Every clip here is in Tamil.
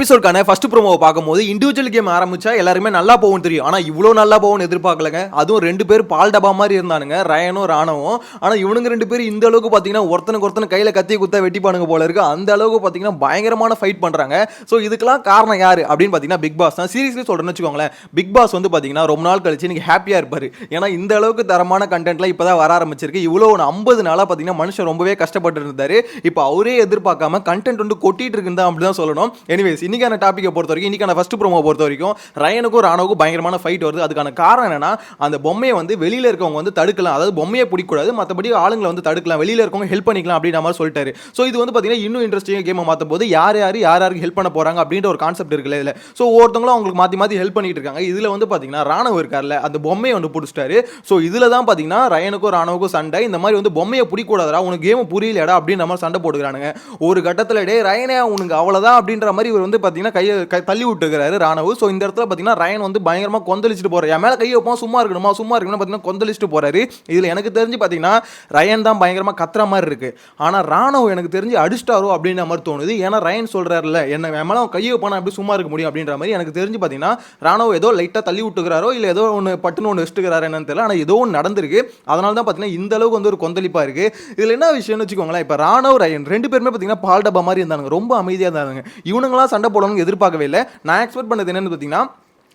எபிசோட்கான ஃபர்ஸ்ட் ப்ரோமோவை பார்க்கும்போது இண்டிவிஜுவல் கேம் ஆரம்பிச்சா எல்லாருமே நல்லா போகும் தெரியும். ஆனால் இவ்வளோ நல்லா போகும்னு எதிர்பார்க்கலங்க. அதுவும் ரெண்டு பேர் பால் டபா மாதிரி இருந்தானுங்க, ரயனும் ராணவும். ஆனால் இவனுங்க ரெண்டு பேரும் இந்த அளவுக்கு பார்த்தீங்கன்னா ஒருத்தனுக்கு கையில் கத்தி குத்தா வெட்டிப்பானுங்க போல இருக்கு. அந்த அளவுக்கு பார்த்தீங்கன்னா பயங்கரமான ஃபைட் பண்ணுறாங்க. ஸோ இதுக்கெல்லாம் காரணம் யார் அப்படின்னு பார்த்தீங்கன்னா பிக் பாஸ் தான். சீரியஸ்லி சொல்கிறேன்னு வச்சுக்கோங்களேன், பிக் பாஸ் வந்து பார்த்தீங்கன்னா ரொம்ப நாள் கழிச்சு இன்னைக்கு ஹாப்பியாக இருப்பார். ஏன்னா இந்த அளவுக்கு தரமான கண்டென்ட்லாம் இப்போ தான் வர ஆரம்பிச்சிருக்கு. இவ்வளோ 50 நாளாக பார்த்தீங்கன்னா மனுஷன் ரொம்பவே கஷ்டப்பட்டு இருந்தார். இப்போ அவரே எதிர்பார்க்காம கண்டென்ட் வந்து கொட்டிட்டு இருக்குன்னு தான் அப்படி தான் சொல்லணும். எனிவேஸ் இன்னைக்கான டாபிக்கை பொறுத்த வரைக்கும், இன்னைக்கான ஃபர்ஸ்ட் ப்ரோமோ பொறுத்த வரைக்கும் ரயனுக்கும் ராணுவுக்கும் பயங்கரமான ஃபைட் வருது. அதுக்கான காரணம் என்னன்னா, அந்த பொம்மையை வந்து வெளியில இருக்கவங்க வந்து தடுக்கலாம், அதாவது பொம்மையை பிடிக்கூடாது, மற்றபடி ஆளுங்களை வந்து தடுக்கலாம், வெளியில இருக்கவங்க ஹெல்ப் பண்ணிக்கலாம் அப்படின்ற மாதிரி சொல்லிட்டாரு. ஸோ இது வந்து பார்த்தீங்கன்னா இன்னும் இன்ட்ரெஸ்டிங்காக கேமை மாற்றும் போது யாருக்கு ஹெல்ப் பண்ண போறாங்க அப்படின்ற ஒரு கான்செப்ட் இருக்குல்ல இதில். ஸோ ஒவ்வொருத்தவங்களும் அவங்களுக்கு மாற்றி ஹெல்ப் பண்ணிட்டு இருக்காங்க. இதில் வந்து பார்த்தீங்கன்னா ராணுவ இருக்கார்ல, அந்த பொம்மையை வந்து பிடிச்சிட்டாரு. ஸோ இதில் தான் பார்த்தீங்கன்னா ரயனுக்கும் ராணுவுக்கும் சண்டை. இந்த மாதிரி வந்து பொம்மையை பிடிக்கூடாதா, உனக்கு கேம் புரியலடா அப்படின்ற மாதிரி சண்டை போட்டுக்கிறானுங்க. ஒரு கட்டத்தில் டே ரயனே உனக்கு அவ்வளோதான் அப்படின்ற மாதிரி இவர் வந்து பார்த்தீங்கன்னா கையை தள்ளி விட்டுக்கிறாரு ராணுவ. ஸோ இந்த இடத்துல பார்த்தீங்கன்னா ரயன் வந்து பயங்கரமாக கொந்தளிச்சுட்டு போறாரு. என் மேலே கையை வைப்போம், சும்மா இருக்கணும் பார்த்தீங்கன்னா கொந்தளிச்சுட்டு போறாரு. இதில் எனக்கு தெரிஞ்சு பார்த்தீங்கன்னா ரயன் தான் பயங்கரமாக கத்துற மாதிரி இருக்கு. ஆனால் ராணுவ எனக்கு தெரிஞ்சு அடிச்சிட்டாரோ அப்படின்ற மாதிரி தோணுது. ஏன்னா ரயன் சொல்றாருல, என்ன என் மேலே கையை வைப்பான அப்படி சும்மா இருக்க முடியும் அப்படின்ற மாதிரி எனக்கு தெரிஞ்சு பார்த்தீங்கன்னா ராணுவ ஏதோ லைட்டாக தள்ளி விட்டுக்கிறாரோ இல்லை ஏதோ ஒன்று பட்டுன்னு ஒன்று வச்சுக்கிறாரு என்னன்னு தெரியல. ஆனால் ஏதோ ஒன்று நடந்திருக்கு. அதனால தான் பார்த்தீங்கன்னா இந்த அளவுக்கு வந்து ஒரு கொந்தளிப்பாக இருக்கு. இதில் என்ன விஷயம்னு வச்சுக்கோங்களேன், இப்போ ராணுவ ரயன் ரெண்டு பேருமே பார்த்தீங்கன்னா பால் டப்பா மாதிரி இருந்தாங்க, ரொம்ப அமைதியாக இருந்தாங்க. இவனுங்களாம் சண்டை போடணும்னு எதிர்பார்க்கவே இல்லை. நான் எக்ஸ்பெக்ட் பண்ணது என்னன்னு பார்த்தீங்கன்னா,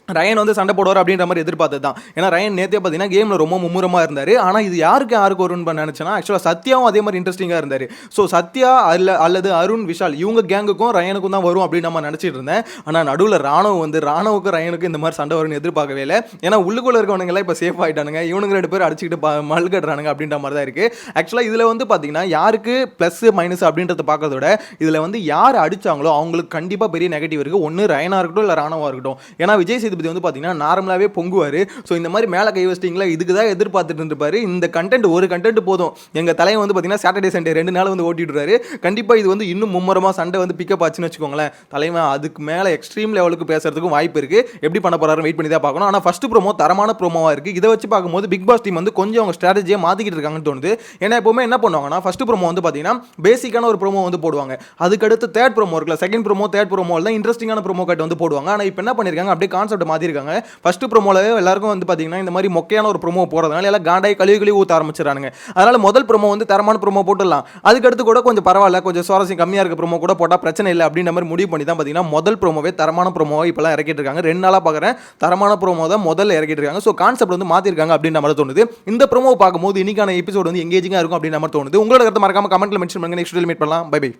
ரயன் வந்து சண்டை போடுவார் அப்படின்ற மாதிரி எதிர்பார்த்தது தான். ஏன்னா ரயன் நேற்றே பார்த்தீங்கன்னா கேமில் ரொம்ப மும்முரமாக இருந்தார். ஆனால் இது யாருக்கு வரும்னு நினச்சேன்னா, ஆக்சுவலாக சத்யாவும் அதே மாதிரி இன்ட்ரெஸ்டிங்காக இருந்தார். ஸோ சத்யா அல்லது அருண் விஷால் இவங்க கேங்குக்கும் ரயனுக்கும் தான் வரும் அப்படின்னு நம்ம நினச்சிட்டு இருந்தேன். ஆனால் நடுவில் ராணுவுக்கு ரயனுக்கு இந்த மாதிரி சண்டை வரும்னு எதிர்பார்க்கவே இல்லை. ஏன்னா உள்ளுக்குள்ளே இருக்கவனுங்கெல்லாம் இப்போ சேஃப் ஆகிட்டானுங்க, இவனுங்க ரெண்டு பேர் அடிச்சுக்கிட்டு மல்கட்டுறானுங்க அப்படின்ற மாதிரி தான் இருக்குது. ஆக்சுவலாக இதில் வந்து பார்த்தீங்கன்னா யாருக்கு ப்ளஸ் மைனஸ் அப்படின்றத பார்க்கறத விட இதில் வந்து யார் அடித்தாங்களோ அவங்களுக்கு கண்டிப்பாக பெரிய நெகட்டிவ் இருக்குது. ஒன்று ரயனாக இருக்கட்டும் இல்லை ராணுவாக இருக்கட்டும். ஏன்னா விஜய் சேதுபதி வந்து பார்த்தீங்கன்னா நார்மலாகவே பொங்குவார். ஸோ இந்த மாதிரி மேலே கை வச்சிட்டிங்களா, இதுக்கு தான் எதிர்பார்த்துட்டு இருப்பாரு. இந்த கண்டென்ட் ஒரு கண்டென்ட் போதும், எங்கள் தலைவன் வந்து பார்த்தீங்கன்னா சாட்டர்டே சண்டே 2 நாள் வந்து ஓட்டிடுறாரு. கண்டிப்பாக இது வந்து இன்னும் மும்முரமாக சண்டை வந்து பிக்கப் ஆச்சுன்னு வச்சுக்கோங்களேன். தலைவன் அதுக்கு மேலே எக்ஸ்ட்ரீம் லெவலுக்கு பேசுறதுக்கும் வாய்ப்பு இருக்குது. எப்படி பண்ண போறாரு வெயிட் பண்ணி தான் பார்க்கணும். ஆனால் ஃபர்ஸ்ட் ப்ரோமோ தரமான ப்ரோமோவாக இருக்குது. இதை வச்சு பார்க்கும்போது பிக் பாஸ் டீம் வந்து கொஞ்சம் அவங்க ஸ்ட்ராட்டஜியை மாற்றிக்கிட்டு இருக்காங்கன்னு தோணுது. ஏன்னா எப்பவுமே என்ன பண்ணுவாங்கன்னா, ஃபர்ஸ்ட் ப்ரோமோ வந்து பார்த்தீங்கன்னா பேசிக்கான ஒரு ப்ரோமோ வந்து போடுவாங்க. அதுக்கடுத்து தேர்ட் ப்ரோமோ இருக்குல்ல, செகண்ட் ப்ரோமோ தேர்ட் ப்ரோமோ தான் இன்ட்ரெஸ்டிங்கான ப்ரோமோ கட் வந்து போடுவாங்க. ஆனால் இப்போ என்ன பண்ணியிருக்காங்க, அப்படியே கான்செப்ட் மாற்றிருக்காங்க. ஃபர்ஸ்ட் ப்ரோமோலவே எல்லாருக்கும் வந்து பார்த்தீங்கன்னா இந்த மாதிரி மொக்கையான ஒரு ப்ரோமோ போடுறதுனால எல்லாம் காண்டாய் கழுவி ஊற்ற ஆரம்பிச்சிடறாங்க. அதனால முதல் ப்ரோமோ வந்து தரமான ப்ரோமோ போட்டுடலாம், அதுக்கடுத்து கூட கொஞ்சம் பரவாயில்ல, கொஞ்சம் சுவாரஸ்யம் கம்மியாக இருக்க ப்ரோமோ கூட போட்டால் பிரச்சனை இல்லை அப்படின்ற மாதிரி முடிவு பண்ணி தான் பார்த்தீங்கன்னா முதல் ப்ரோமோவே தரமான ப்ரோமோவை இப்போலாம் இறக்கிட்டு இருக்காங்க. 2 நாளாக பார்க்குறேன் தரமான ப்ரோமோ தான் முதல்ல இறக்கிட்டு இருக்காங்க. ஸோ கான்செப்ட் வந்து மாற்றிருக்காங்க அப்படின்ற மாதிரி தோணுது. இந்த ப்ரோமோ பார்க்கும்போது இன்னைக்கான எபிசோட் வந்து எங்கேஜிங்காக இருக்கும் அப்படின்ற மாதிரி தோணுது. உங்களோட கருத்து மறக்காம கமெண்ட்ல மென்ஷன் பண்ணுங்க. நெக்ஸ்ட் மீட் பண்ணலாம். Bye by.